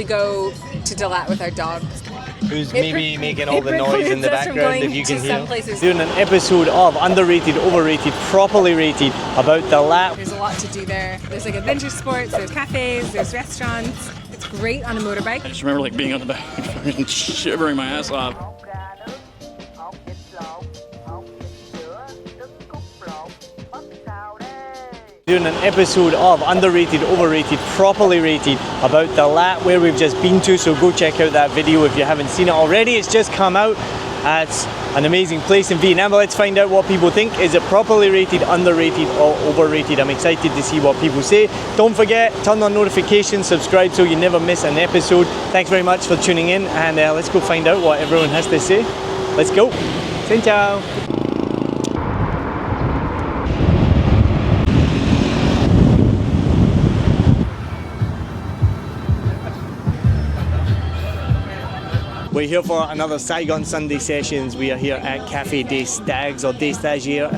usually go to Dalat with our dog. Who's maybe making all the noise in the background, if you can hear. Places. Doing an episode of Underrated, Overrated, Properly Rated about Dalat. There's a lot to do there. There's like adventure sports, there's cafes, there's restaurants. It's great on a motorbike. I just remember like being on the back and shivering my ass off. Doing an episode of Underrated, Overrated, Properly Rated about Dalat, where we've just been to, so go check out that video if you haven't seen it already. It's just come out. It's an amazing place in Vietnam, but let's find out what people think. Is it properly rated, underrated or overrated? I'm excited to see what people say. Don't forget, turn on notifications, subscribe so you never miss an episode. Thanks very much for tuning in, and let's go find out what everyone has to say. Let's go. Xin chào. We're here for another Saigon Sunday Sessions. We are here at Cafe des Stags, or des Stagiaires,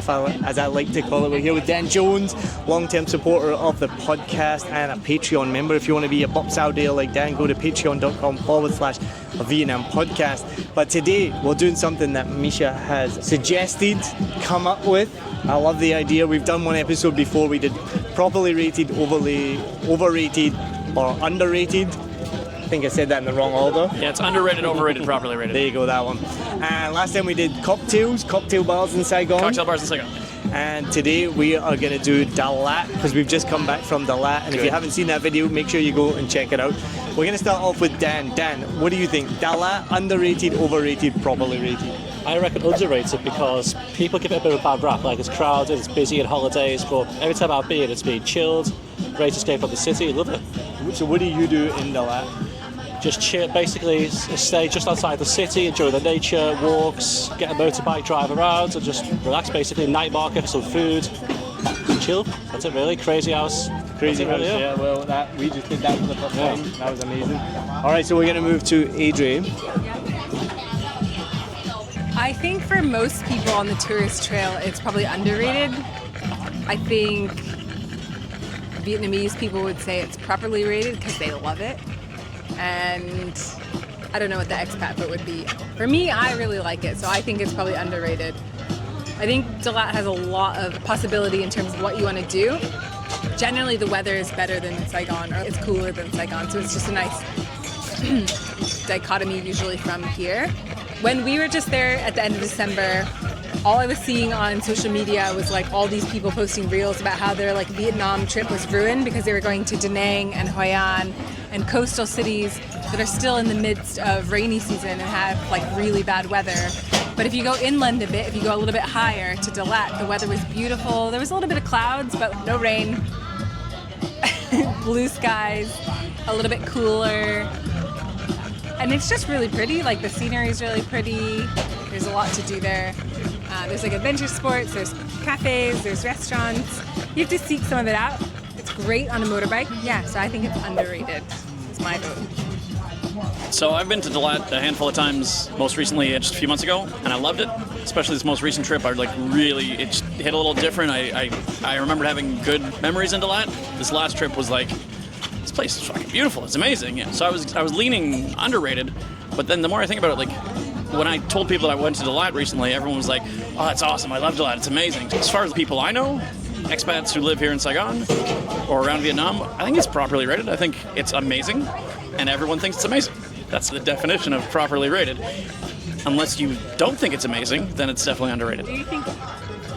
as I like to call it. We're here with Dan Jones, long-term supporter of the podcast and a Patreon member. If you want to be a Bop Saudi like Dan, go to patreon.com/Vietnam podcast. But today we're doing something that Misha has suggested, come up with. I love the idea. We've done one episode before. We did properly rated, overrated, or underrated. I think I said that in the wrong order. Yeah, it's underrated, overrated, properly rated. There you go, that one. And last time we did cocktail bars in Saigon. Cocktail bars in Saigon. And today we are going to do Dalat, because we've just come back from Dalat. And if you haven't seen that video, make sure you go and check it out. We're going to start off with Dan. Dan, what do you think? Dalat, underrated, overrated, properly rated? I reckon underrated, because people give it a bit of a bad rap. Like, it's crowded, it's busy at holidays, but every time I've been, it's been chilled, great escape from the city. Love it. So what do you do in Dalat? Just chill, basically stay just outside the city, enjoy the nature, walks, get a motorbike drive around, and just relax. Basically, night market for some food, and chill. That's it, really. Crazy house. Crazy house, really, yeah. Well, we just did that for the first time. That was amazing. All right, so we're going to move to Adrie. I think for most people on the tourist trail, it's probably underrated. I think Vietnamese people would say it's properly rated because they love it. And I don't know what the expat vote would be. For me, I really like it, so I think it's probably underrated. I think Dalat has a lot of possibility in terms of what you want to do. Generally, the weather is better than Saigon, or it's cooler than Saigon, so it's just a nice dichotomy usually from here. When we were just there at the end of December, all I was seeing on social media was like all these people posting reels about how their like Vietnam trip was ruined because they were going to Da Nang and Hoi An and coastal cities that are still in the midst of rainy season and have like really bad weather. But if you go inland a bit, if you go a little bit higher to Dalat, the weather was beautiful. There was a little bit of clouds, but no rain. Blue skies, a little bit cooler. And it's just really pretty, like the scenery is really pretty. There's a lot to do there. There's like adventure sports, there's cafes, there's restaurants. You have to seek some of it out. It's great on a motorbike. Yeah, so I think it's underrated. It's my vote. So I've been to Dalat a handful of times, most recently just a few months ago, and I loved it. Especially this most recent trip, it hit a little different. I remember having good memories in Dalat. This last trip was like, this place is fucking beautiful. It's amazing. Yeah. So I was leaning underrated, but then the more I think about it, like when I told people that I went to Dalat recently, everyone was like, "Oh, that's awesome! I love Dalat. It's amazing." As far as the people I know, expats who live here in Saigon or around Vietnam, I think it's properly rated. I think it's amazing, and everyone thinks it's amazing. That's the definition of properly rated. Unless you don't think it's amazing, then it's definitely underrated. Do you think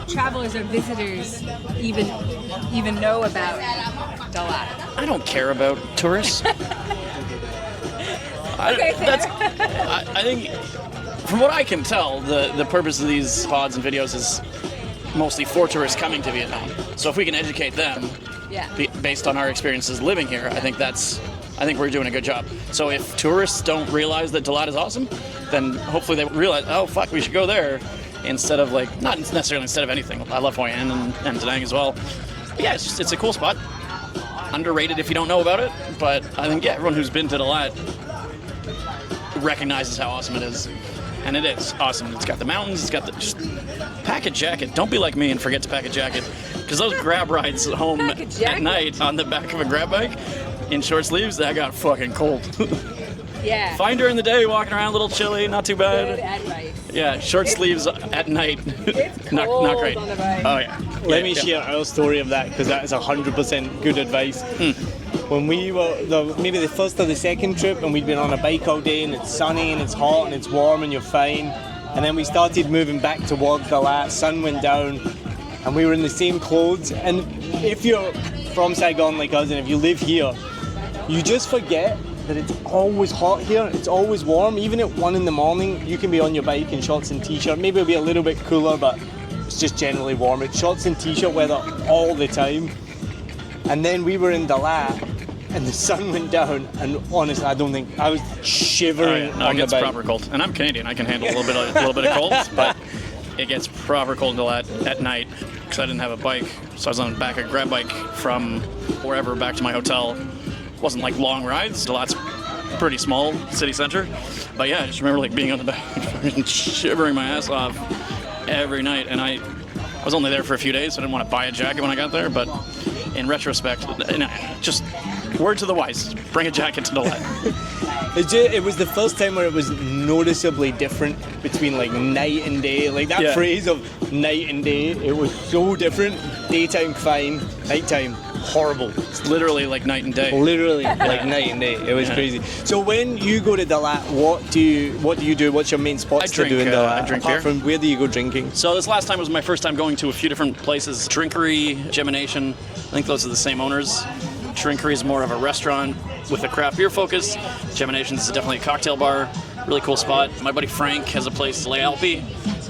travelers or visitors even know about Dalat? I don't care about tourists. I think, from what I can tell, the purpose of these pods and videos is mostly for tourists coming to Vietnam. So if we can educate them, based on our experiences living here, I think we're doing a good job. So if tourists don't realize that Dalat is awesome, then hopefully they realize, oh fuck, we should go there, instead of like, not necessarily instead of anything. I love Hoi An and Da Nang as well. But yeah, it's a cool spot. Underrated if you don't know about it, but I think everyone who's been to Dalat recognizes how awesome it is. And it is awesome. It's got the mountains, just pack a jacket. Don't be like me and forget to pack a jacket, because those grab rides home at night on the back of a grab bike, in short sleeves, that got fucking cold. Yeah. Fine during the day, walking around a little chilly, not too bad. Good advice. Yeah, short sleeves at night. It's not cold great. on the bike. Oh yeah. Let me share our story of that because that is 100% good advice. When we were maybe the first or the second trip and we'd been on a bike all day and it's sunny and it's hot and it's warm and you're fine, and then we started moving back towards the lat, sun went down and we were in the same clothes, and if you're from Saigon like us and if you live here, you just forget that it's always hot here, it's always warm. Even at 1 in the morning, you can be on your bike in shorts and t-shirt. Maybe it'll be a little bit cooler, but it's just generally warm. It's shorts and t-shirt weather all the time. And then we were in Dalat, and the sun went down, and honestly, I don't think I was shivering No, on it gets the bike. proper cold. And I'm Canadian, I can handle a little bit of cold, but it gets proper cold in Dalat at night because I didn't have a bike. So I was on the back of a grab bike from wherever back to my hotel. Wasn't like long rides. Dalat's pretty small city center, but yeah, I just remember like being on the back and shivering my ass off every night. And I was only there for a few days, so I didn't want to buy a jacket when I got there. But in retrospect, just word to the wise: bring a jacket to Dalat. It was the first time where it was noticeably different between like night and day. Like that phrase of night and day, it was so different. Daytime fine, nighttime horrible. It's literally like night and day. Literally like night and day. It was crazy. So when you go to Dalat, what do you do? What's your main spots to do in Dalat? I drink Apart beer. from where do you go drinking? So this last time was my first time going to a few different places. Drinkery, Gemination, I think those are the same owners. Drinkery is more of a restaurant with a craft beer focus. Gemination is definitely a cocktail bar. Really cool spot. My buddy Frank has a place, Le Alpi.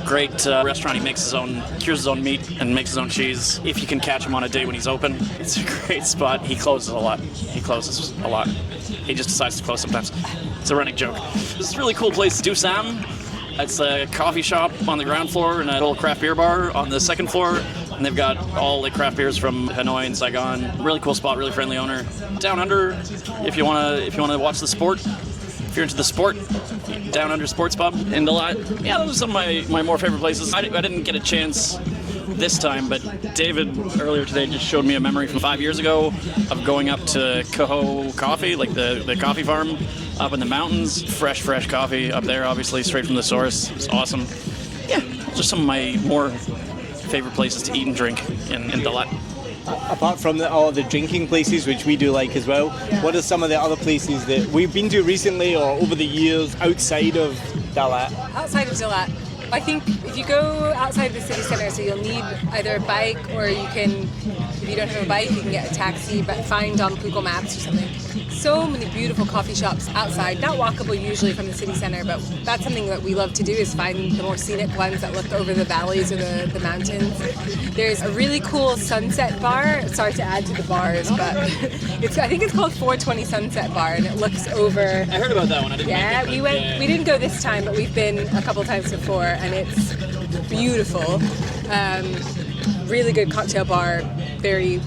Great restaurant. He makes cures his own meat and makes his own cheese. If you can catch him on a day when he's open, it's a great spot. He closes a lot. He just decides to close sometimes. It's a running joke. This is a really cool place, Du Sam. It's a coffee shop on the ground floor and a little craft beer bar on the second floor. And they've got all the craft beers from Hanoi and Saigon. Really cool spot, really friendly owner. Down Under, if you wanna watch the sport. If you're into the sport, Down Under Sports Pub in Dalat. Yeah, those are some of my more favorite places. I didn't get a chance this time, but David earlier today just showed me a memory from 5 years ago of going up to Coho Coffee, like the coffee farm up in the mountains. Fresh coffee up there, obviously, straight from the source. It's awesome. Yeah, just some of my more favorite places to eat and drink in Dalat. Apart from all the drinking places, which we do like as well, what are some of the other places that we've been to recently or over the years outside of Dalat? Outside of Dalat, I think if you go outside the city center, so you'll need either a bike or you can, if you don't have a bike, you can get a taxi, but find on Google Maps or something. So many beautiful coffee shops outside, not walkable usually from the city center, but that's something that we love to do is find the more scenic ones that look over the valleys or the mountains. There's a really cool sunset bar. Sorry to add to the bars, but I think it's called 420 Sunset Bar, and it looks over. I heard about that one. I didn't Yeah, make it, we but went. yeah. We didn't go this time, but we've been a couple times before, and it's beautiful. Really good cocktail bar, very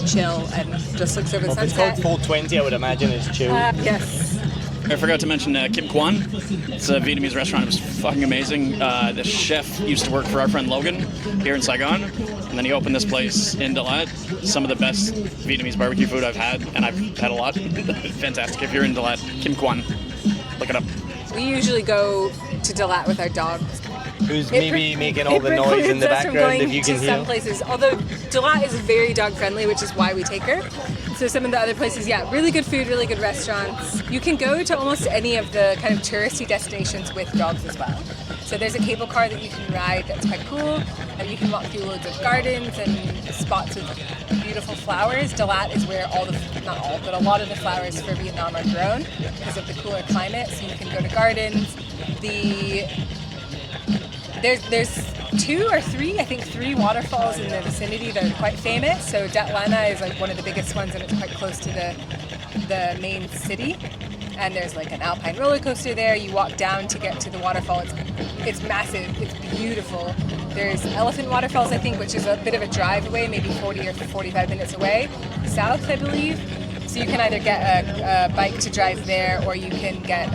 chill, and just looks over the If it's called sunset. 420, I would imagine it's chill. Yes. I forgot to mention Kim Kwan. It's a Vietnamese restaurant. It was fucking amazing. The chef used to work for our friend Logan here in Saigon, and then he opened this place in Dalat. Some of the best Vietnamese barbecue food I've had, and I've had a lot. Fantastic. If you're in Dalat, Kim Kwan, look it up. We usually go to Dalat with our dogs. Who's It maybe pre- making all the noise in the it precludes us from background going if you to can some hear. places. Although Dalat is very dog friendly, which is why we take her. So some of the other places, yeah, really good food, really good restaurants. You can go to almost any of the kind of touristy destinations with dogs as well. So there's a cable car that you can ride that's quite cool. And you can walk through loads of gardens and spots with beautiful flowers. Dalat is where not all, but a lot of the flowers for Vietnam are grown because of the cooler climate. So you can go to gardens. There's 2 or 3, I think 3 waterfalls in the vicinity that are quite famous. So Dat Lana is like one of the biggest ones, and it's quite close to the main city. And there's like an alpine roller coaster there. You walk down to get to the waterfall. It's massive. It's beautiful. There's Elephant Waterfalls, I think, which is a bit of a drive away, maybe 40 or 45 minutes away, south, I believe. So you can either get a bike to drive there, or you can get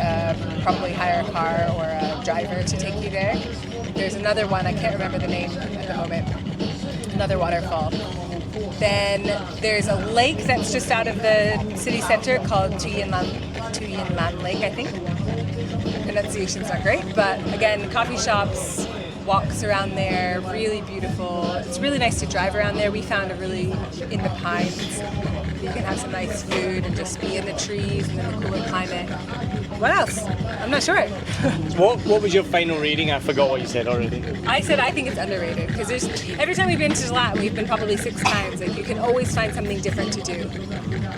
probably hire a car or a driver to take you there. There's another one, I can't remember the name at the moment, another waterfall. Then there's a lake that's just out of the city center called Tuyen Lan Lake, I think. Pronunciation's not great, but again, coffee shops, walks around there, really beautiful. It's really nice to drive around there. We found a really, in the pines, you can have some nice food and just be in the trees and in the cooler climate. What else? I'm not sure. What was your final rating? I forgot what you said already. I said I think it's underrated because there's every time we've been to Dalat, we've been probably 6 times. Like you can always find something different to do,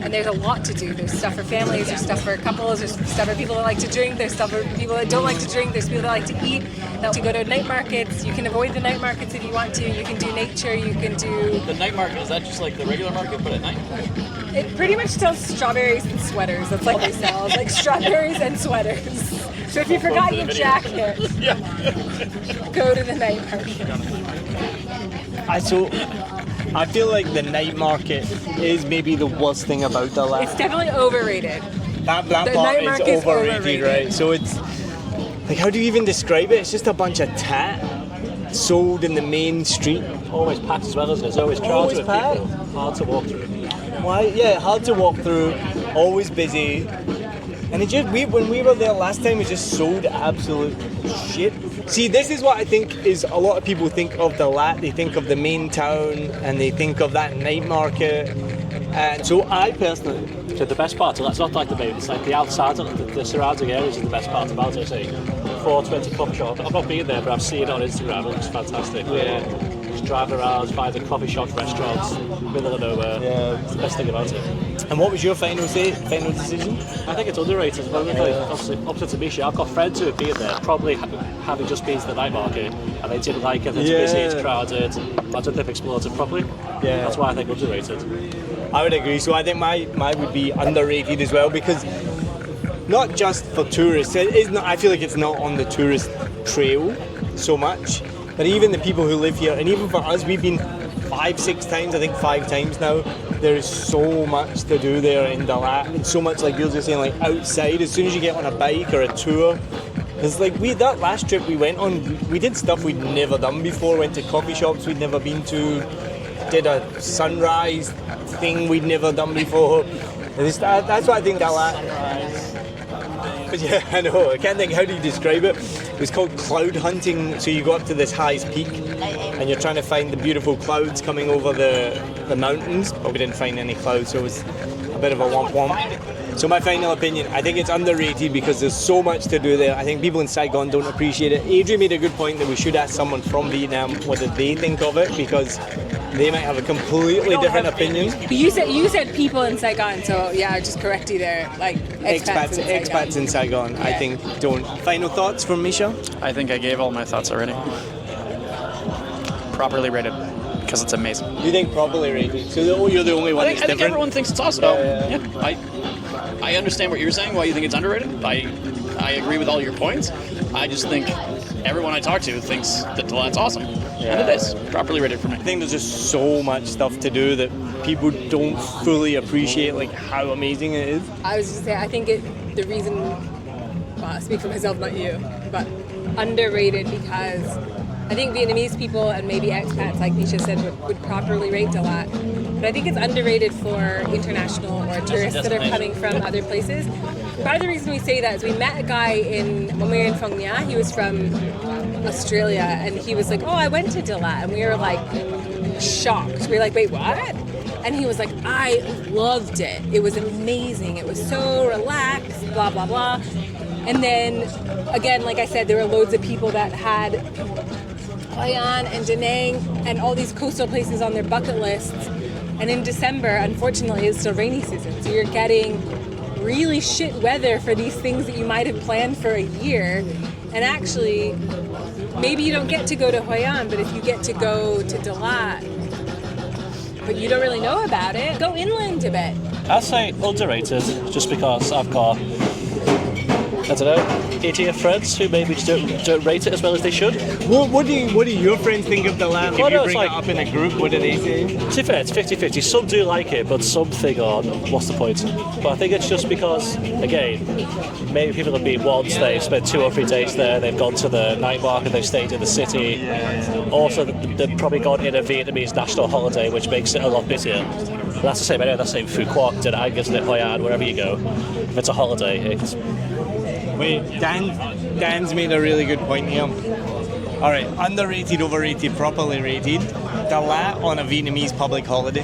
and there's a lot to do. There's stuff for families, there's stuff for couples, there's stuff for people that like to drink, there's stuff for people that don't like to drink, there's people that like to eat. Now to go to night markets, you can avoid the night markets if you want to. You can do nature, you can do. The night market, is that just like the regular market but at night? It pretty much sells strawberries and sweaters. That's like they sell, like strawberries and sweaters. So if you forgot your jacket, go to the night market. I feel like the night market is maybe the worst thing about Dalat. It's definitely overrated. That The part night is market's overrated, right? So it's like, how do you even describe it? It's just a bunch of tat sold in the main street. Always packed as well, isn't it? It's always crowded Always with packed. people. Hard to walk through. Why? Yeah, hard to walk through. Always busy. And it just when we were there last time, it just sold absolute shit. See, this is what I think is a lot of people think of Dalat. They think of the main town and they think of that night market. And so I personally. So the best part of that's not like the main, it's like the outside of the surrounding areas is the best part about it. Say 420 coffee shop. I've not been there, but I've seen it on Instagram. It looks fantastic. Yeah. Just driving around, find the coffee shops, restaurants, middle of nowhere. Yeah. It's the best thing about it. And what was your final decision? I think it's underrated. Well, obviously, opposite to Misha, I've got friends who have been there, probably having just been to the night market, and they didn't like it. It's busy, it's crowded. I don't think they've explored it properly. Yeah. That's why I think underrated. I would agree. So I think my would be underrated as well, because not just for tourists. It is not. I feel like it's not on the tourist trail so much, but even the people who live here, and even for us, we've been 5-6 times. I think 5 times now. There is so much to do there in Dalat. It's so much, like you're just saying, like outside. As soon as you get on a bike or a tour, it's like that last trip we went on. We did stuff we'd never done before. Went to coffee shops we'd never been to. Did a sunrise thing we'd never done before. That's what I think Dalat. Yeah, I know. I can't think. How do you describe it? It's called cloud hunting. So you go up to this highest peak, and you're trying to find the beautiful clouds coming over the mountains. But we didn't find any clouds, so it was a bit of a womp. So my final opinion, I think it's underrated because there's so much to do there. I think people in Saigon don't appreciate it. Adrie made a good point that we should ask someone from Vietnam what they think of it, because they might have a completely different opinion. You said people in Saigon, so yeah, I'll just correct you there. Like expats in Saigon, I think don't. Final thoughts from Misha? I think I gave all my thoughts already. Properly rated, because it's amazing. You think properly rated? So you're the only one I think everyone thinks it's awesome. Yeah. I understand what you're saying, why you think it's underrated. I agree with all your points. I just think everyone I talk to thinks that Dalat's awesome. And it is properly rated for me. I think there's just so much stuff to do that people don't fully appreciate, like how amazing it is. I was just saying, I think the reason, well, I speak for myself, not you, but underrated because I think Vietnamese people and maybe expats, like Misha said, would properly rate Dalat. But I think it's underrated for international or tourists that are coming from other places. Part of the reason we say that is we met a guy when we were in Phong Nha. He was from Australia, and he was like, "Oh, I went to Dalat," and we were like shocked. We were like, "Wait, what?" And he was like, "I loved it. It was amazing. It was so relaxed, blah blah blah." And then again, like I said, there were loads of people that had Hoi An and Da Nang and all these coastal places on their bucket lists. And in December, unfortunately, it's still rainy season, so you're getting really shit weather for these things that you might have planned for a year. And actually, maybe you don't get to go to Hoi An, but if you get to go to Dalat, but you don't really know about it, go inland a bit. I'd say underrated, just because I've got I don't know, idiot friends who maybe just don't rate it as well as they should. What do your friends think of Dalat? If Well, you no, bring it's it like- up in a group, what do they say? To be fair, it's 50-50. Some do like it, but some think, oh, what's the point? But I think it's just because, again, maybe people have been once, they've spent 2 or 3 days there, they've gone to the night market, they've stayed in the city. Also, they've probably gone in a Vietnamese national holiday, which makes it a lot busier. But that's the same anyway, that's the same Phu Quoc, Den Angus, and Hoi An, wherever you go. If it's a holiday, it's... Wait, Dan's made a really good point here. All right, underrated, overrated, properly rated. Dalat on a Vietnamese public holiday.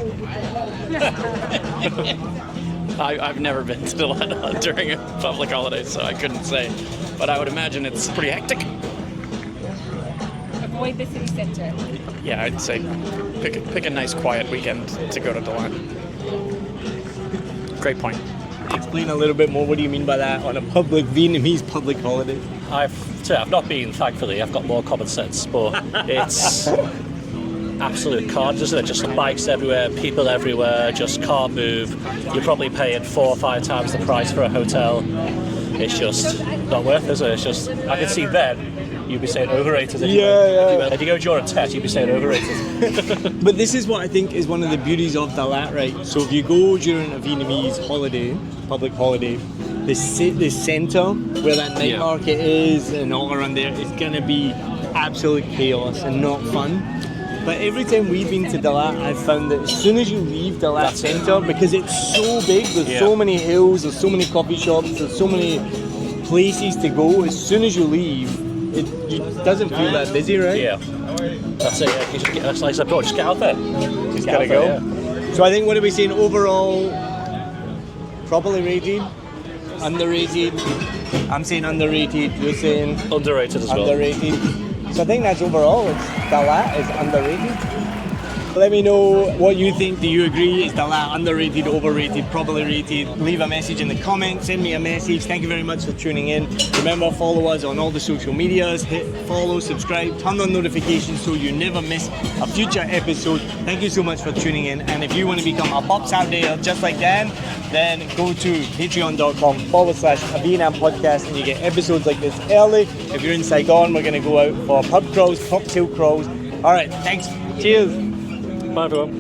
I've never been to Dalat during a public holiday, so I couldn't say. But I would imagine it's pretty hectic. Avoid the city center. Yeah, I'd say pick a nice quiet weekend to go to Dalat. Great point. Explain a little bit more. What do you mean by that on a public Vietnamese public holiday? I've not been, thankfully. I've got more common sense, but it's absolute carnage, isn't it? Just bikes everywhere, people everywhere, just can't move. You're probably paying 4 or 5 times the price for a hotel. It's just not worth it, is it? It's just, I can see then you'd be saying overrated. If you go during a test, you'd be saying overrated. But this is what I think is one of the beauties of Dalat, right? So if you go during a Vietnamese holiday, public holiday, the centre where that night market is and all around there is going to be absolute chaos and not fun. But every time we've been to Dalat, I've found that as soon as you leave Dalat centre, because it's so big, there's so many hills, there's so many coffee shops, there's so many places to go, as soon as you leave, it doesn't feel that busy, right? Yeah. That's it, yeah. You just that's like I said, bro, just get out there. Just gotta go. Yeah. So I think, what are we saying overall? Properly rated? Underrated? I'm saying underrated, you're saying? Underrated as well. Underrated. So I think that's overall, Dalat is underrated. Let me know what you think. Do you agree? Is Dalat underrated, overrated, properly rated? Leave a message in the comments, send me a message. Thank you very much for tuning in. Remember, follow us on all the social medias, hit follow, subscribe, turn on notifications so you never miss a future episode. Thank you so much for tuning in. And if you want to become a Pops Out There just like Dan, then go to patreon.com/A Vietnam Podcast and you get episodes like this early. If you're in Saigon, we're going to go out for pub crawls, cocktail crawls. All right, thanks. Cheers. Bye everyone.